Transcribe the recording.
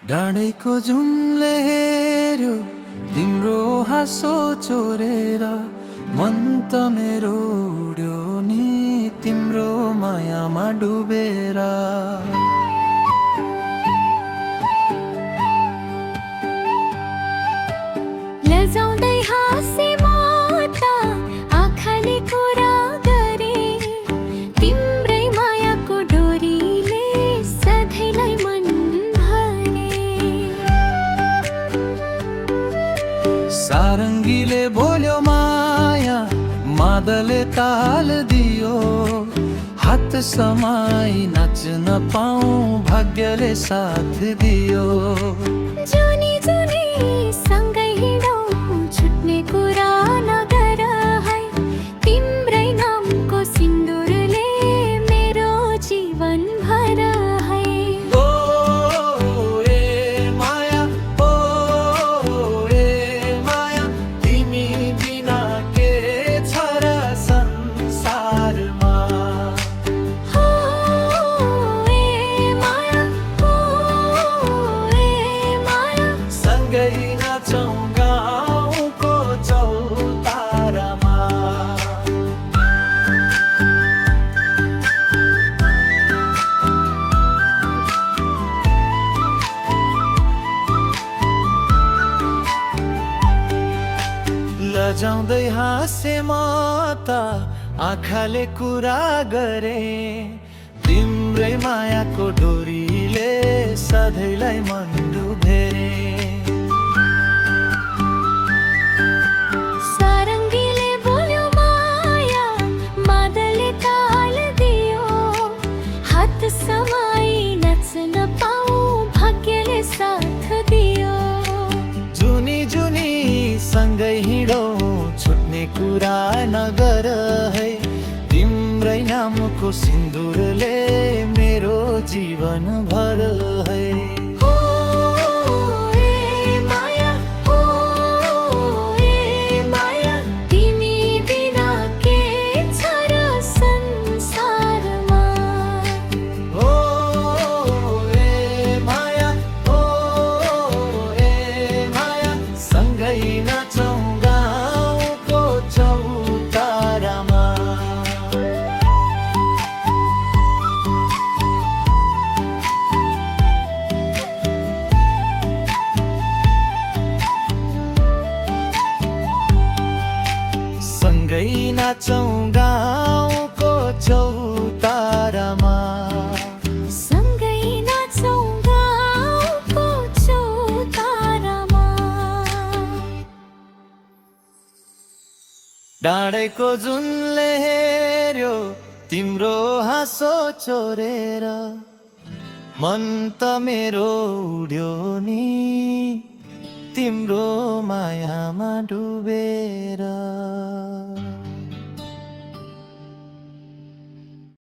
डाँडैको जुनले हेर्यो तिम्रो हाँसो चोरेर मन त मेरो उड्यो नि तिम्रो मायामा डुबेर। लजाउँदै हाँसे म त आँखाले कुरा गरे तिम्रै मायाको डोरीले सधैँलाई मन भरे। सारङ्गीले बोल्यो माया मादले ताल दियो हात समाई नाच्न पाऊँ भाग्यले साथ दियो। जुनी जुनी सँगै हिँडौँ छुट्ने कुरा नगर है तिम्रै नामको सिन्दुरले मेरो जीवन भर है। ओ ए माया ओ ए माया तिमी बिना के छ र संसारमा। हो ए माया हो ए माया सँगै नाचौँ गाउँको चौतारामा। लजाउँदै हाँसे म त आँखाले कुरा गरे तिम्रै मायाको डोरीले सधैँलाई मन डुबेरे। सारङ्गीले बोल्यो माया मादलले ताल दियो हात समाई नाच्न पाऊँ भाग्यले साथ दियो। जुनी जुनी सँगै हिँडौँ छुट्ने कुरा नगर है तिम्रै नामको सिन्दुरले मेरो जीवन भर है। हो ए माया हो ए माया तिमी बिना के छ र संसारमा। ओ ए माया ओ ए माया सँगै नाचौँ गाउँको चौतारामा। सँगै नाचौँ गाउँको चौतारामा। सँगै नाचौँ गाउँको चौतारामा। डाँडेको जुनले हेर्यो तिम्रो हाँसो चोरेर मन त मेरो उड्यो नि तिम्रो मायामा डुबेर।